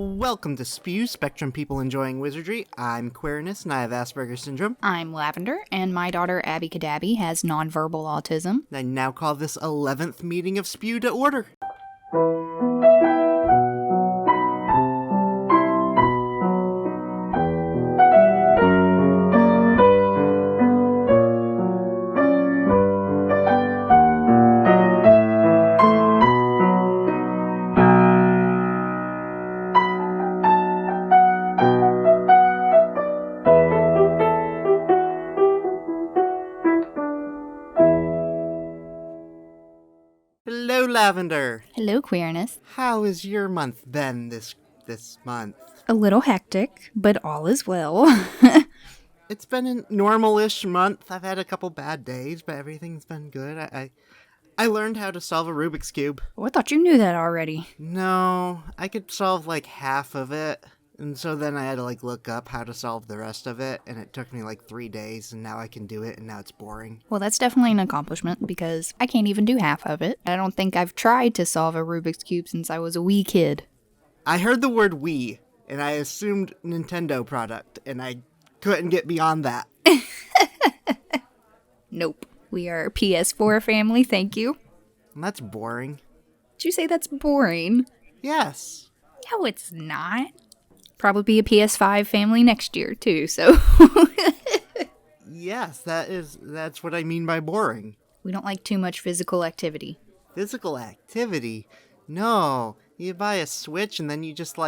Welcome to SPEW, Spectrum People Enjoying Wizardry. I'm Queerness, and I have Asperger syndrome. I'm Lavender, and my daughter Abby Kadabi has nonverbal autism. I now call this 11th meeting of SPEW to order. Hello, Lavender. Hello, Queerness. How has your month been this month? A little hectic, but all is well. It's been a normal-ish month. I've had a couple bad days, but everything's been good. I learned how to solve a Rubik's Cube. Oh, I thought you knew that already. No, I could solve like half of it. And so then I had to look up how to solve the rest of it, and it took me 3 days, and now I can do it, and now it's boring. Well, that's definitely an accomplishment, because I can't even do half of it. I don't think I've tried to solve a Rubik's Cube since I was a wee kid. I heard the word Wii, and I assumed Nintendo product, and I couldn't get beyond that. Nope. We are a PS4 family, thank you. That's boring. Did you say that's boring? Yes. No, it's not. Probably be a PS5 family next year, too, so... Yes, that's what I mean by boring. We don't like too much physical activity. Physical activity? No. You buy a Switch and then you just,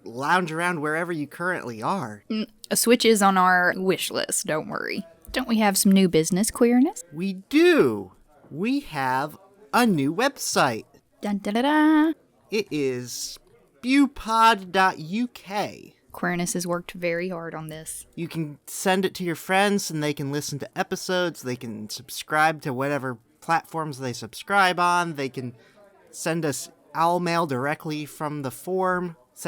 lounge around wherever you currently are. A Switch is on our wish list, don't worry. Don't we have some new business, Queerness? We do. We have a new website. Dun da da da. It is spewpod.uk. Queerness has worked very hard on this. You can send it to your friends and they can listen to episodes. They can subscribe to whatever platforms they subscribe on. They can send us owl mail directly from the form. It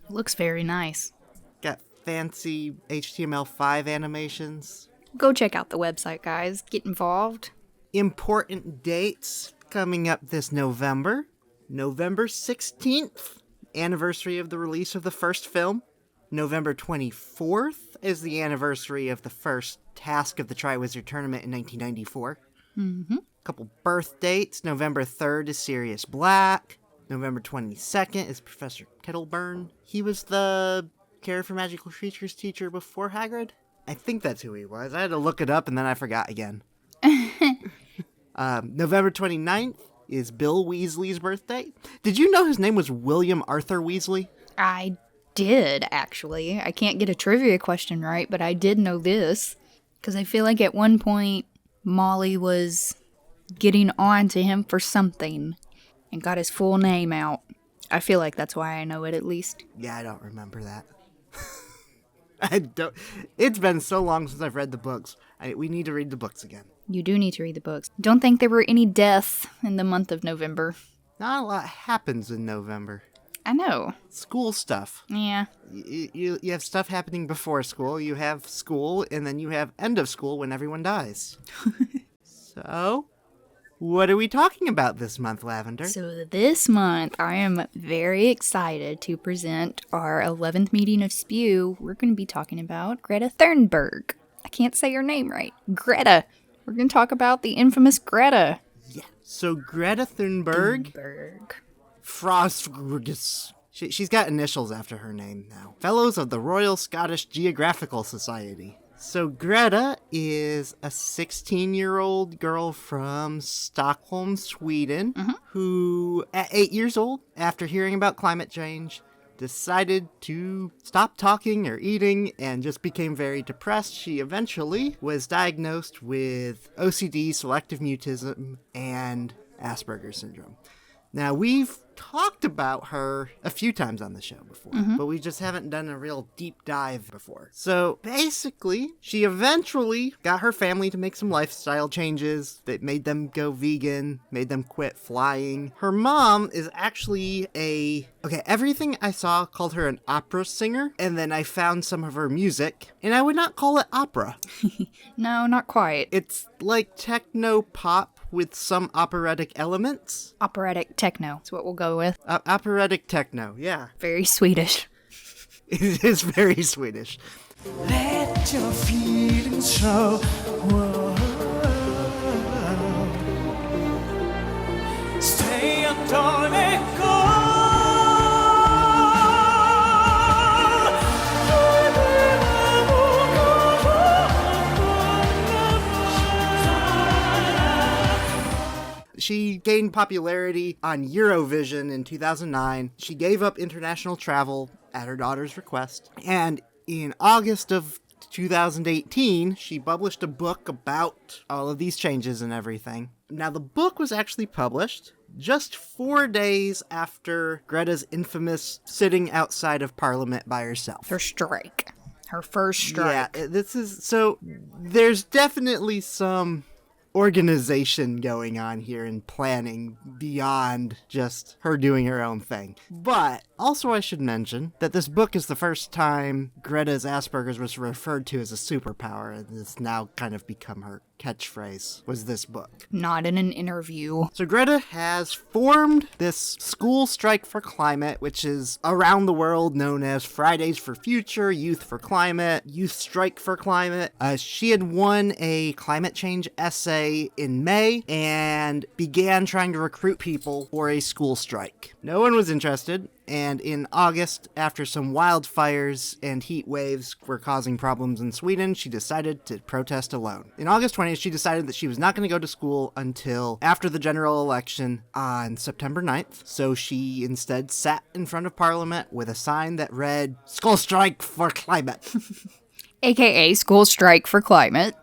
Looks very nice. Got fancy HTML5 animations. Go check out the website, guys. Get involved. Important dates coming up this November. November 16th, anniversary of the release of the first film. November 24th is the anniversary of the first task of the Triwizard Tournament in 1994. Mm-hmm. Couple birth dates. November 3rd is Sirius Black. November 22nd is Professor Kettleburn. He was the Care for Magical Creatures teacher before Hagrid. I think that's who he was. I had to look it up and then I forgot again. November 29th is Bill Weasley's birthday. Did you know his name was William Arthur Weasley? I did, actually. I can't get a trivia question right, but I did know this. Because I feel like at one point, Molly was getting on to him for something and got his full name out. I feel like that's why I know it, at least. Yeah, I don't remember that. It's been so long since I've read the books. We need to read the books again. You do need to read the books. Don't think there were any deaths in the month of November. Not a lot happens in November. I know. School stuff. Yeah. You have stuff happening before school, you have school, and then you have end of school when everyone dies. So, what are we talking about this month, Lavender? So this month, I am very excited to present our 11th meeting of SPEW. We're going to be talking about Greta Thunberg. I can't say her name right. Greta. We're going to talk about the infamous Greta. Yeah. So Greta Thunberg. Frostgurgis. She's got initials after her name now. Fellows of the Royal Scottish Geographical Society. So Greta is a 16-year-old girl from Stockholm, Sweden, who, at 8 years old, after hearing about climate change, decided to stop talking or eating and just became very depressed. She eventually was diagnosed with OCD, selective mutism, and Asperger syndrome. Now, we've talked about her a few times on the show before, but we just haven't done a real deep dive before. So basically, she eventually got her family to make some lifestyle changes that made them go vegan, made them quit flying. Her mom is actually everything I saw called her an opera singer, and then I found some of her music, and I would not call it opera. No, not quite. It's like techno pop with some operatic elements. Operatic techno is what we'll go with. Operatic techno, yeah. Very Swedish. It is very Swedish. Let your feelings show. Whoa. Stay and don't let go. She gained popularity on Eurovision in 2009. She gave up international travel at her daughter's request. And in August of 2018, she published a book about all of these changes and everything. Now, the book was actually published just 4 days after Greta's infamous sitting outside of Parliament by herself. Her strike. Her first strike. Yeah, there's definitely some organization going on here and planning beyond just her doing her own thing. But also I should mention that this book is the first time Greta's Asperger's was referred to as a superpower, and it's now kind of become her catchphrase, was this book. Not in an interview. So Greta has formed this school strike for climate, which is around the world known as Fridays for Future, Youth for Climate, Youth Strike for Climate. She had won a climate change essay in May and began trying to recruit people for a school strike. No one was interested. And in August, after some wildfires and heat waves were causing problems in Sweden, she decided to protest alone. In August 20th, she decided that she was not going to go to school until after the general election on September 9th. So she instead sat in front of Parliament with a sign that read, "School Strike for Climate." AKA School Strike for Climate.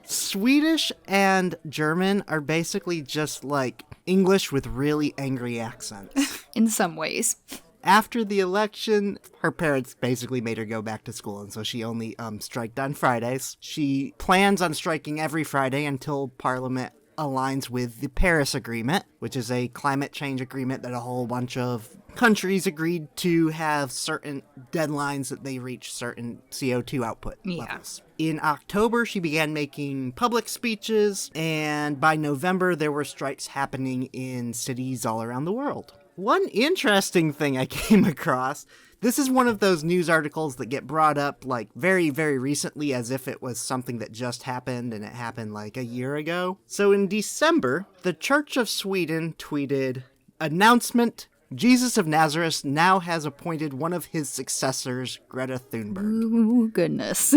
Swedish and German are basically just like English with really angry accents. In some ways. After the election, her parents basically made her go back to school, and so she only striked on Fridays. She plans on striking every Friday until Parliament aligns with the Paris Agreement, which is a climate change agreement that a whole bunch of countries agreed to have certain deadlines that they reach certain CO2 output levels. In October, she began making public speeches, and by November, there were strikes happening in cities all around the world. One interesting thing I came across, this is one of those news articles that get brought up like very, very recently as if it was something that just happened and it happened like a year ago. So in December, the Church of Sweden tweeted, "Announcement, Jesus of Nazareth now has appointed one of his successors, Greta Thunberg." Ooh, goodness.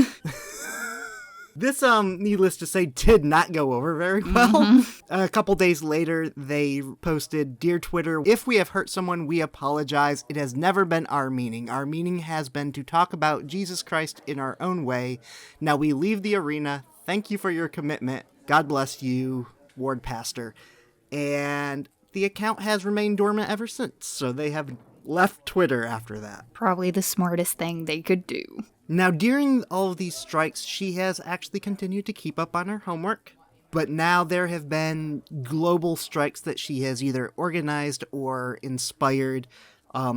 This, needless to say, did not go over very well. A couple days later, they posted, "Dear Twitter, if we have hurt someone, we apologize. It has never been our meaning. Our meaning has been to talk about Jesus Christ in our own way. Now we leave the arena. Thank you for your commitment. God bless you, Ward Pastor." And the account has remained dormant ever since, so they have left Twitter after that. Probably the smartest thing they could do. Now, during all of these strikes, she has actually continued to keep up on her homework, but now there have been global strikes that she has either organized or inspired.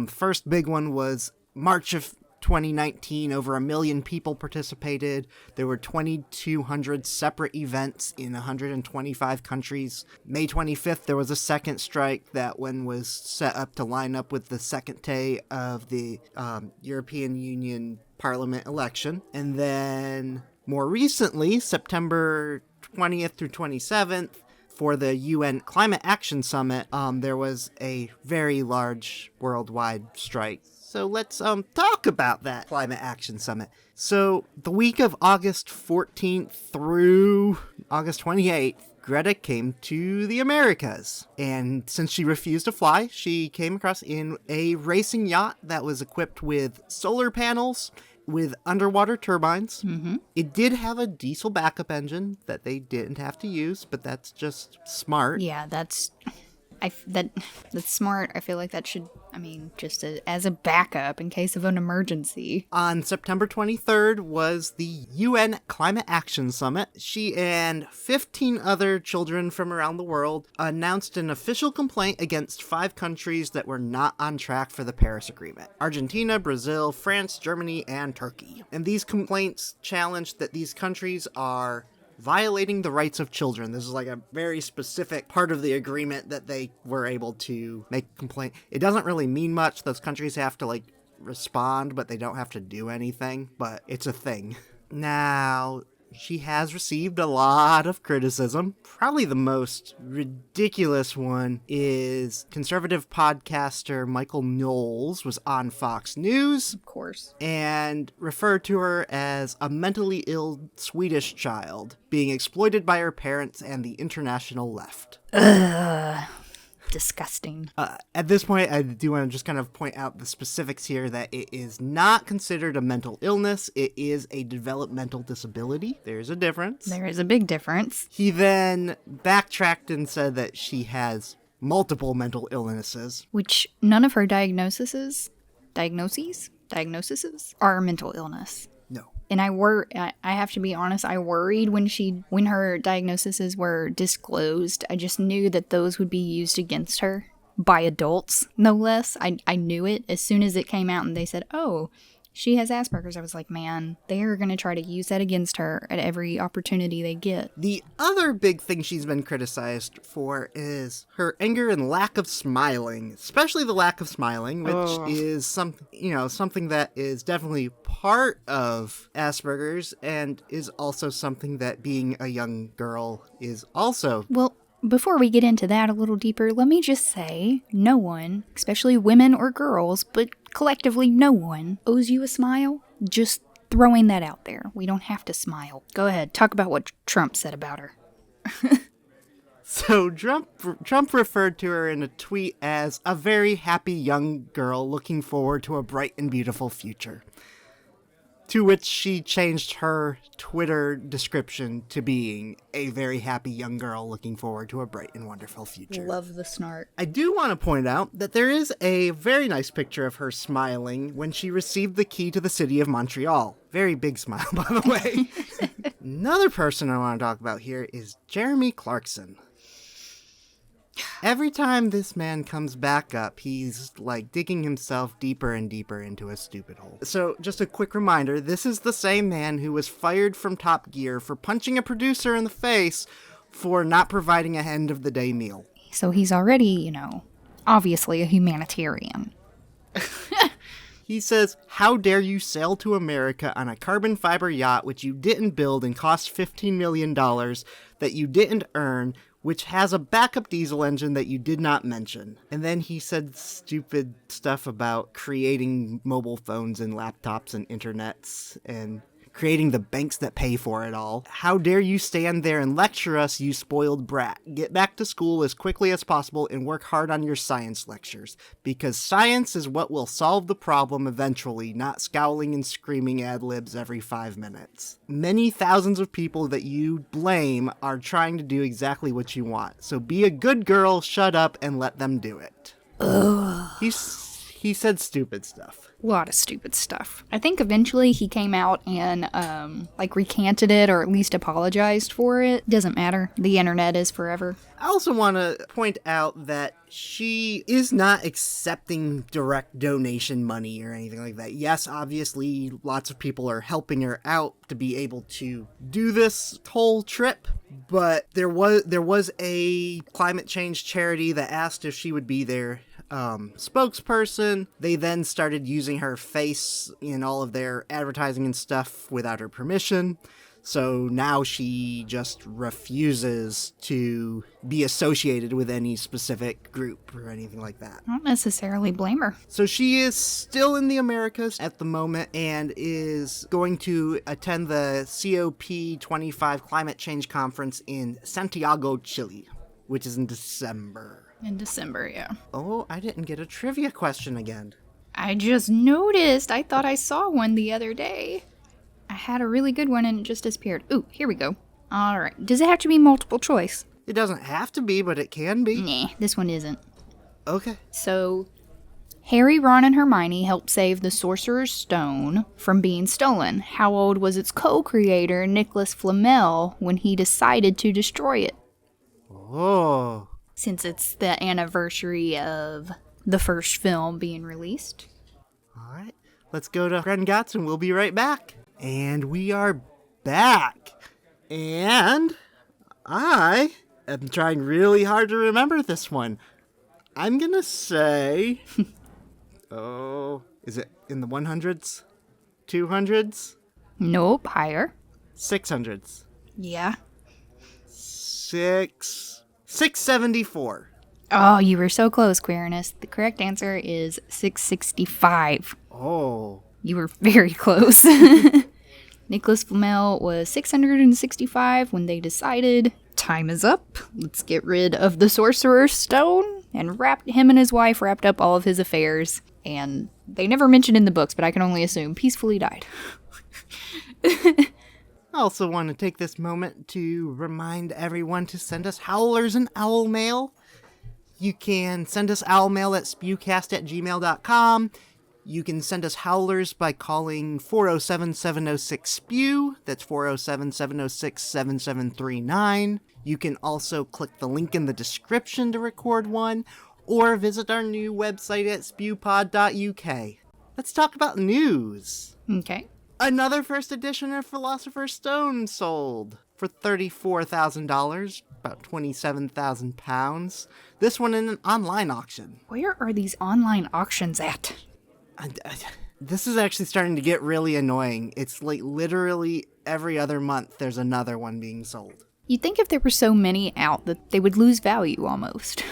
First big one was March of 2019, over 1 million people participated. There were 2,200 separate events in 125 countries. May 25th, there was a second strike. That one was set up to line up with the second day of the European Union Parliament election. And then more recently, September 20th through 27th, for the UN Climate Action Summit, there was a very large worldwide strike. So let's talk about that Climate Action Summit. So the week of August 14th through August 28th, Greta came to the Americas. And since she refused to fly, she came across in a racing yacht that was equipped with solar panels, with underwater turbines. It did have a diesel backup engine that they didn't have to use, but that's just smart. Yeah, that's smart. I feel like that should, just as a backup in case of an emergency. On September 23rd was the UN Climate Action Summit. She and 15 other children from around the world announced an official complaint against 5 countries that were not on track for the Paris Agreement: Argentina, Brazil, France, Germany, and Turkey. And these complaints challenged that these countries are violating the rights of children. This is like a very specific part of the agreement that they were able to make a complaint. It doesn't really mean much. Those countries have to like respond, but they don't have to do anything, but it's a thing. Now, she has received a lot of criticism. Probably the most ridiculous one is conservative podcaster Michael Knowles was on Fox News. Of course. And referred to her as a mentally ill Swedish child being exploited by her parents and the international left. Ugh. Disgusting. At this point, I do want to just kind of point out the specifics here that it is not considered a mental illness. It is a developmental disability. There's a difference. There is a big difference. He then backtracked and said that she has multiple mental illnesses. Which none of her diagnoses are mental illness. No. And I have to be honest, I worried when her diagnoses were disclosed. I just knew that those would be used against her by adults, no less. I knew it as soon as it came out and they said, oh, she has Asperger's. I was like, man, they are going to try to use that against her at every opportunity they get. The other big thing she's been criticized for is her anger and lack of smiling, especially the lack of smiling, which is something that is definitely part of Asperger's and is also something that being a young girl is also. Well, before we get into that a little deeper, let me just say, no one, especially women or girls, but collectively no one, owes you a smile. Just throwing that out there. We don't have to smile. Go ahead, talk about what Trump said about her. So Trump referred to her in a tweet as a very happy young girl looking forward to a bright and beautiful future. To which she changed her Twitter description to being a very happy young girl looking forward to a bright and wonderful future. Love the snark. I do want to point out that there is a very nice picture of her smiling when she received the key to the city of Montreal. Very big smile, by the way. Another person I want to talk about here is Jeremy Clarkson. Every time this man comes back up, he's like digging himself deeper and deeper into a stupid hole. So just a quick reminder, this is the same man who was fired from Top Gear for punching a producer in the face for not providing a end of the day meal. So he's already, obviously a humanitarian. He says, how dare you sail to America on a carbon fiber yacht which you didn't build and cost $15 million that you didn't earn, which has a backup diesel engine that you did not mention. And then he said stupid stuff about creating mobile phones and laptops and internets and creating the banks that pay for it all. How dare you stand there and lecture us, you spoiled brat. Get back to school as quickly as possible and work hard on your science lectures. Because science is what will solve the problem eventually, not scowling and screaming ad-libs every 5 minutes. Many thousands of people that you blame are trying to do exactly what you want. So be a good girl, shut up, and let them do it. Ugh. He said stupid stuff. A lot of stupid stuff. I think eventually he came out and, recanted it or at least apologized for it. Doesn't matter. The internet is forever. I also want to point out that she is not accepting direct donation money or anything like that. Yes, obviously, lots of people are helping her out to be able to do this whole trip, but there was a climate change charity that asked if she would be their spokesperson. They then started using her face in all of their advertising and stuff without her permission. So now she just refuses to be associated with any specific group or anything like that. I don't necessarily blame her. So she is still in the Americas at the moment and is going to attend the COP25 Climate Change Conference in Santiago, Chile, which is in December. In December, yeah. Oh, I didn't get a trivia question again. I just noticed. I thought I saw one the other day. I had a really good one and it just disappeared. Ooh, here we go. All right. Does it have to be multiple choice? It doesn't have to be, but it can be. Nah, this one isn't. Okay. So, Harry, Ron, and Hermione helped save the Sorcerer's Stone from being stolen. How old was its co-creator, Nicholas Flamel, when he decided to destroy it? Oh. Since it's the anniversary of the first film being released. All right. Let's go to Grengatz and we'll be right back. And we are back. And I am trying really hard to remember this one. I'm going to say, is it in the 100s? 200s? Nope, higher. 600s? Yeah. 674. Oh, you were so close, Queerness. The correct answer is 665. Oh. You were very close. Nicholas Flamel was 665 when they decided, time is up. Let's get rid of the Sorcerer's Stone. And him and his wife wrapped up all of his affairs. And they never mentioned in the books, but I can only assume peacefully died. I also want to take this moment to remind everyone to send us howlers and owl mail. You can send us owl mail at spewcast@gmail.com. You can send us howlers by calling 407-706-SPEW. That's 407-706-7739. You can also click the link in the description to record one, or visit our new website at spewpod.uk. Let's talk about news. Okay. Another first edition of Philosopher's Stone sold for $34,000, about 27,000 pounds. This one in an online auction. Where are these online auctions at? This is actually starting to get really annoying. It's like literally every other month there's another one being sold. You'd think if there were so many out that they would lose value almost.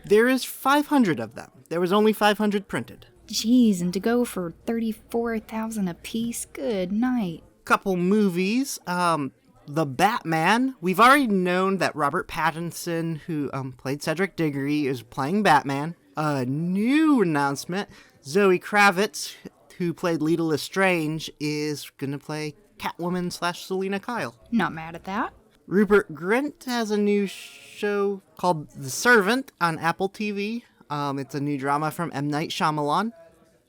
There is 500 of them. There was only 500 printed. Jeez, and to go for 34,000 a piece? Good night. Couple movies. The Batman. We've already known that Robert Pattinson, who played Cedric Diggory, is playing Batman. A new announcement. Zoe Kravitz, who played Lita Lestrange, is going to play Catwoman / Selena Kyle. Not mad at that. Rupert Grint has a new show called The Servant on Apple TV. It's a new drama from M. Night Shyamalan.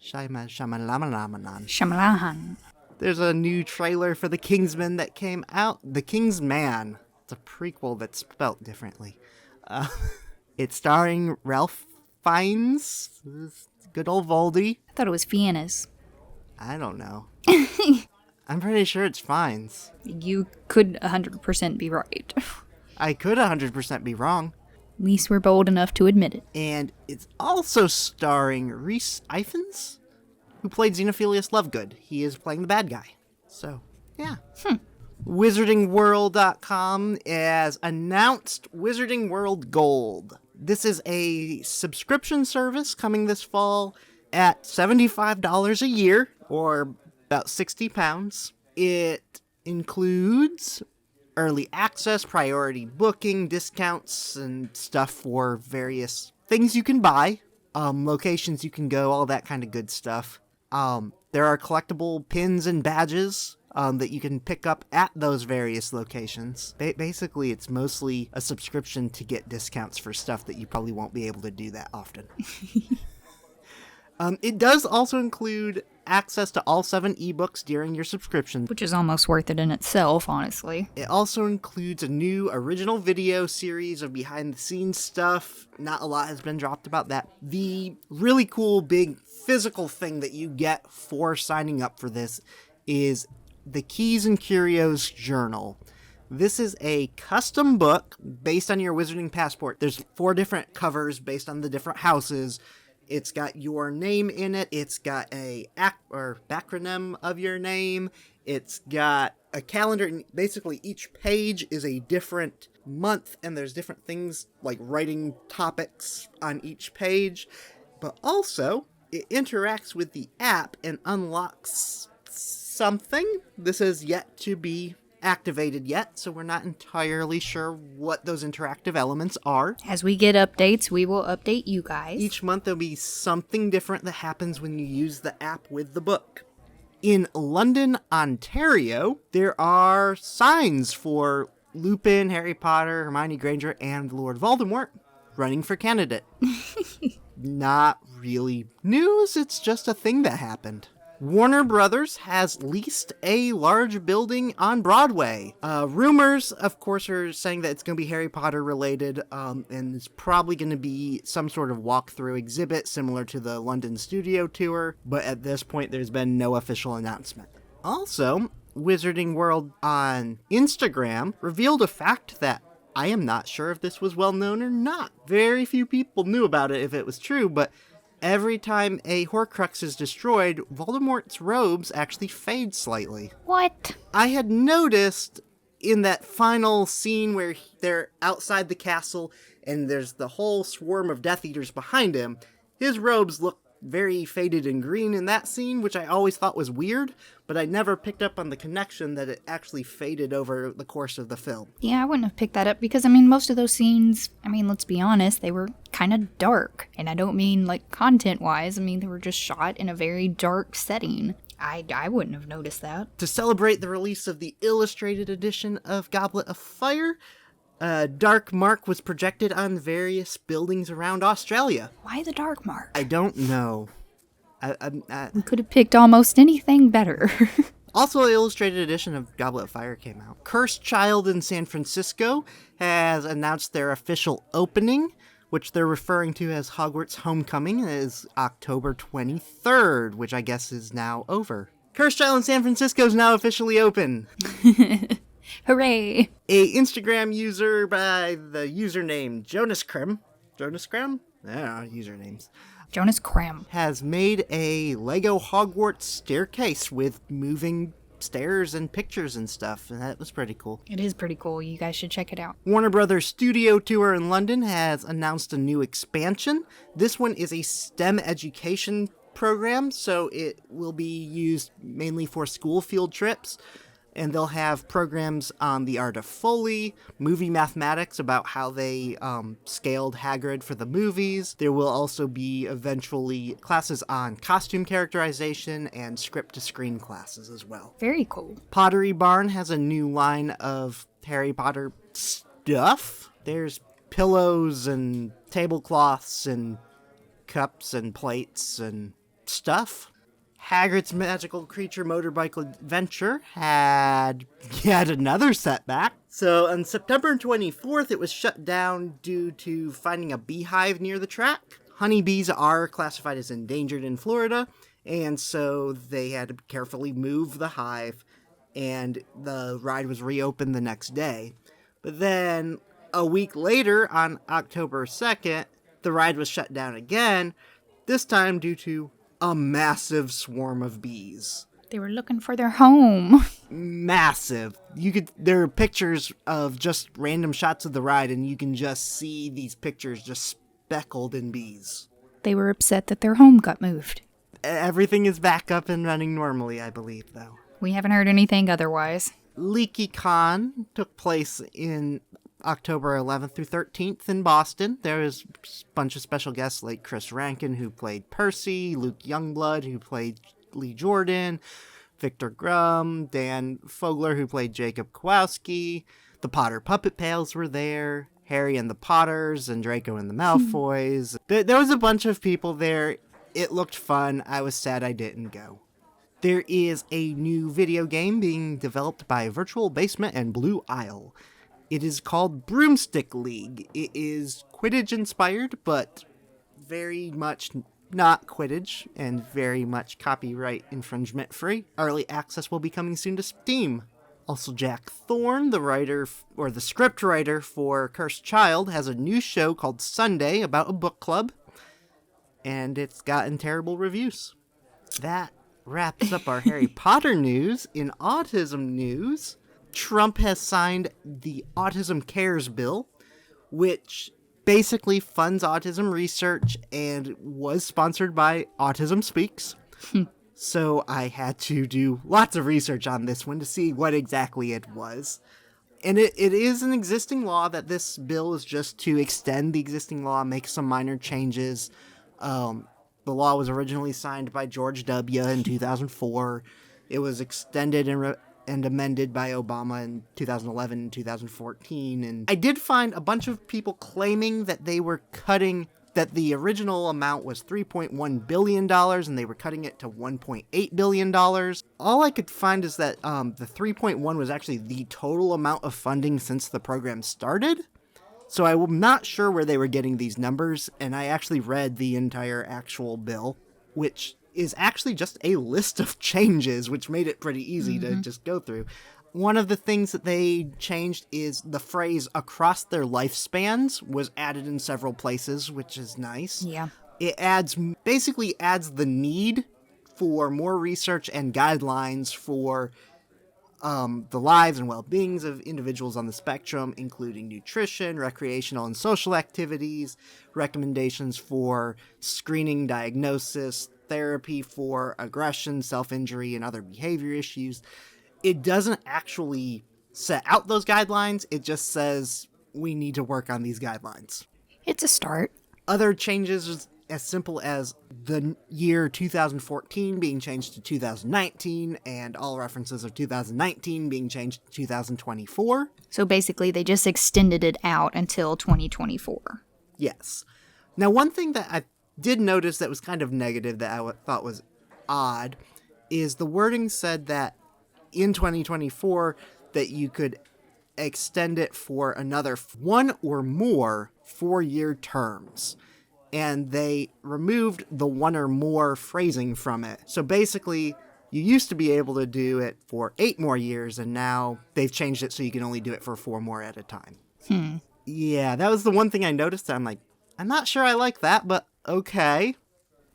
Shyamalan. There's a new trailer for The Kingsman that came out. The Kingsman. It's a prequel that's spelt differently. It's starring Ralph Fiennes. Good old Voldy. I thought it was Fiennes. I don't know. I'm pretty sure it's Fiennes. You could 100% be right. I could 100% be wrong. At least we're bold enough to admit it. And it's also starring Rhys Ifans, who played Xenophilius Lovegood. He is playing the bad guy. So, yeah. WizardingWorld.com has announced Wizarding World Gold. This is a subscription service coming this fall at $75 a year, or about £60. It includes early access, priority booking, discounts, and stuff for various things you can buy, locations you can go, all that kind of good stuff. There are collectible pins and badges that you can pick up at those various locations. Basically, it's mostly a subscription to get discounts for stuff that you probably won't be able to do that often. It does also include access to all 7 ebooks during your subscription. Which is almost worth it in itself, honestly. It also includes a new original video series of behind-the-scenes stuff. Not a lot has been dropped about that. The really cool big physical thing that you get for signing up for this is the Keys and Curios Journal. This is a custom book based on your Wizarding Passport. There's 4 different covers based on the different houses. It's got your name in it. It's got a backronym of your name. It's got a calendar. And basically, each page is a different month, and there's different things like writing topics on each page. But also, it interacts with the app and unlocks something. This is yet to be activated yet, so we're not entirely sure what those interactive elements are. As we get updates, we will update you guys. Each month there'll be something different that happens when you use the app with the book. In London, Ontario, there are signs for Lupin, Harry Potter, Hermione Granger, and Lord Voldemort running for candidate. Not really news, it's just a thing that happened. Warner Brothers has leased a large building on Broadway. Rumors, of course, are saying that it's going to be Harry Potter related, and it's probably going to be some sort of walkthrough exhibit similar to the London studio tour, but at this point there's been no official announcement. Also, Wizarding World on Instagram revealed a fact that I am not sure if this was well known or not. Very few people knew about it if it was true, but every time a Horcrux is destroyed, Voldemort's robes actually fade slightly. What? I had noticed in that final scene where they're outside the castle and there's the whole swarm of Death Eaters behind him, his robes look very faded and green in that scene, which I always thought was weird, but I never picked up on the connection that it actually faded over the course of the film. Yeah, I wouldn't have picked that up because, I mean, most of those scenes, I mean, let's be honest, they were kind of dark. And I don't mean, like, content-wise. I mean, they were just shot in a very dark setting. I wouldn't have noticed that. To celebrate the release of the illustrated edition of Goblet of Fire, a dark mark was projected on various buildings around Australia. Why the dark mark? I don't know. We could have picked almost anything better. Also, the illustrated edition of Goblet of Fire came out. Cursed Child in San Francisco has announced their official opening, which they're referring to as Hogwarts Homecoming, is October 23rd, which I guess is now over. Cursed Child in San Francisco is now officially open. Hooray! A Instagram user by the username Jonas Krem, I don't know usernames, Jonas Cram. has made a Lego Hogwarts staircase with moving stairs and pictures and stuff, and that was pretty cool. It is pretty cool. You guys should check it out. Warner Brothers Studio Tour in London has announced a new expansion. This one is a STEM education program, so it will be used mainly for school field trips. And they'll have programs on the art of Foley, movie mathematics about how they scaled Hagrid for the movies. There will also be eventually classes on costume characterization and script-to-screen classes as well. Very cool. Pottery Barn has a new line of Harry Potter stuff. There's pillows and tablecloths and cups and plates and stuff. Hagrid's Magical Creature Motorbike Adventure had yet another setback. So on September 24th, it was shut down due to finding a beehive near the track. Honeybees are classified as endangered in Florida, and so they had to carefully move the hive, and the ride was reopened the next day. But then a week later, on October 2nd, the ride was shut down again, this time due to a massive swarm of bees. They were looking for their home. Massive. There are pictures of just random shots of the ride, and you can just see these pictures just speckled in bees. They were upset that their home got moved. Everything is back up and running normally, I believe, though. We haven't heard anything otherwise. LeakyCon took place in October 11th through 13th in Boston. There was a bunch of special guests like Chris Rankin, who played Percy, Luke Youngblood, who played Lee Jordan, Victor Grum, Dan Fogler, who played Jacob Kowalski. The Potter Puppet Pals were there, Harry and the Potters, and Draco and the Malfoys. There was a bunch of people there. It looked fun. I was sad I didn't go. There is a new video game being developed by Virtual Basement and Blue Isle. It is called Broomstick League. It is Quidditch inspired, but very much not Quidditch, and very much copyright infringement free. Early access will be coming soon to Steam. Also, Jack Thorne, the writer, or the script writer for Cursed Child, has a new show called Sunday about a book club, and it's gotten terrible reviews. That wraps up our Harry Potter news. In autism news, Trump has signed the Autism CARES bill, which basically funds autism research and was sponsored by Autism Speaks. So I had to do lots of research on this one to see what exactly it was. And it is an existing law. That this bill is just to extend the existing law, make some minor changes. The law was originally signed by George W. in 2004. It was extended and amended by Obama in 2011 and 2014. And I did find a bunch of people claiming that they were cutting, that the original amount was $3.1 billion and they were cutting it to $1.8 billion. All I could find is that the 3.1 was actually the total amount of funding since the program started. So I'm not sure where they were getting these numbers, and I actually read the entire actual bill, which is actually just a list of changes, which made it pretty easy to just go through. One of the things that they changed is the phrase across their lifespans was added in several places, which is nice. Yeah. It basically adds the need for more research and guidelines for the lives and well-beings of individuals on the spectrum, including nutrition, recreational and social activities, recommendations for screening, diagnosis, therapy for aggression, self-injury, and other behavior issues. It doesn't actually set out those guidelines. It just says we need to work on these guidelines. It's a start. Other changes is as simple as the year 2014 being changed to 2019 and all references of 2019 being changed to 2024. So basically, they just extended it out until 2024. Yes. Now, one thing that I did notice that was kind of negative that I thought was odd is the wording said that in 2024 that you could extend it for another 1 or more 4-year terms. And they removed the 1 or more phrasing from it. So basically, you used to be able to do it for 8 more years, and now they've changed it so you can only do it for 4 more at a time. Yeah, that was the one thing I noticed. That I'm like, I'm not sure I like that, but okay.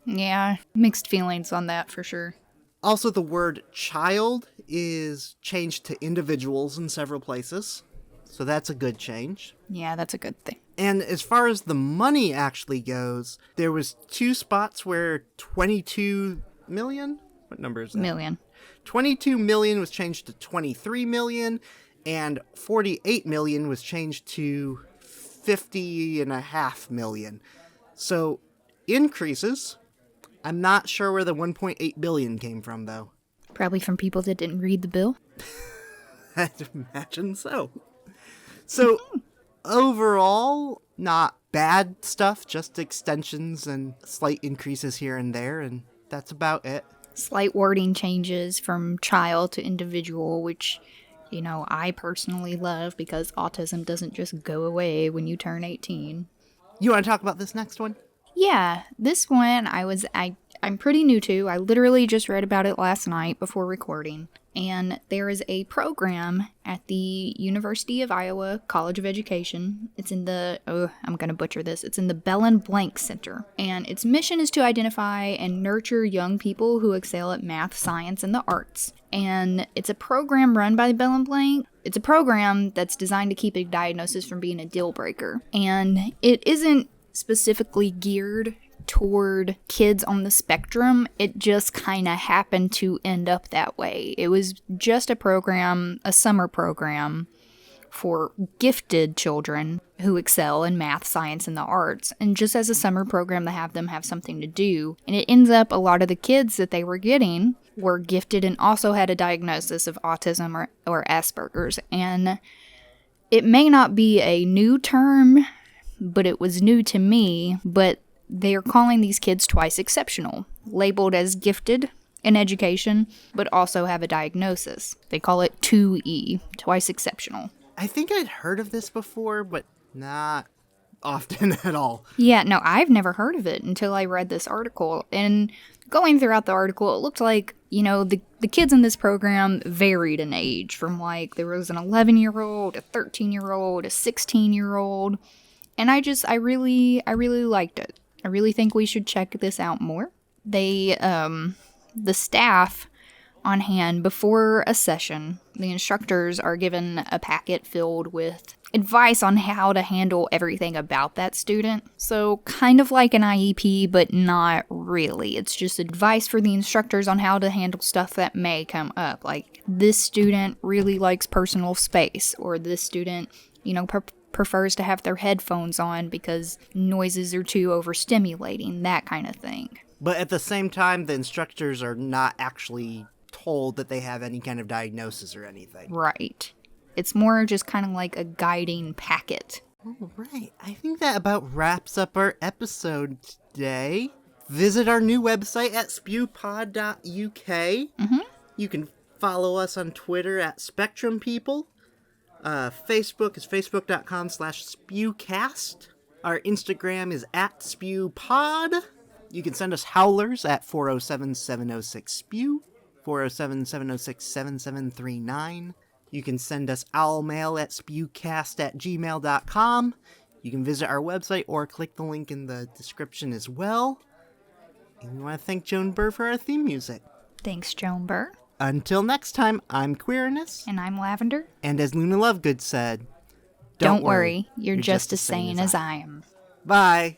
Yeah, mixed feelings on that for sure. Also, the word child is changed to individuals in several places. So that's a good change. Yeah, that's a good thing. And as far as the money actually goes, there was 2 spots where 22 million? What number is that? Million. 22 million was changed to 23 million, and 48 million was changed to 50.5 million. So, increases. I'm not sure where the 1.8 billion came from, though. Probably from people that didn't read the bill. I'd imagine so. So, overall, not bad stuff, just extensions and slight increases here and there, and that's about it. Slight wording changes from child to individual, which, you know, I personally love because autism doesn't just go away when you turn 18. You want to talk about this next one? Yeah, this one I'm pretty new to. I literally just read about it last night before recording. And there is a program at the University of Iowa College of Education. It's in the, I'm going to butcher this. It's in the Bell & Blank Center. And its mission is to identify and nurture young people who excel at math, science, and the arts. And it's a program run by the Bell & Blank. It's a program that's designed to keep a diagnosis from being a deal breaker. And it isn't specifically geared toward kids on the spectrum. It just kind of happened to end up that way. It was just a program, a summer program for gifted children who excel in math, science, and the arts. And just as a summer program to have them have something to do. And it ends up a lot of the kids that they were getting were gifted and also had a diagnosis of autism or Asperger's. And it may not be a new term, but it was new to me. But they are calling these kids twice exceptional, labeled as gifted in education, but also have a diagnosis. They call it 2E, twice exceptional. I think I'd heard of this before, but not often at all. Yeah, no, I've never heard of it until I read this article. And going throughout the article, it looked like, you know, the kids in this program varied in age from like there was an 11-year-old, a 13-year-old, a 16-year-old. And I really liked it. I really think we should check this out more. They, the staff on hand before a session, the instructors are given a packet filled with advice on how to handle everything about that student. So kind of like an IEP, but not really. It's just advice for the instructors on how to handle stuff that may come up. Like this student really likes personal space, or this student, you know, prefers to have their headphones on because noises are too overstimulating, that kind of thing. But at the same time, the instructors are not actually told that they have any kind of diagnosis or anything. Right. It's more just kind of like a guiding packet. All right. I think that about wraps up our episode today. Visit our new website at spewpod.uk. Mm-hmm. You can follow us on Twitter at SpectrumPeople. Facebook is facebook.com/spewcast. Our Instagram is @spewpod. You can send us howlers at 407-706-SPEW, 407-706-7739. You can send us owl mail at spewcast@gmail.com. You can visit our website or click the link in the description as well. And we want to thank Joan Burr for our theme music. Thanks, Joan Burr. Until next time, I'm Queerness. And I'm Lavender. And as Luna Lovegood said, Don't worry, you're just as sane as I am. Bye.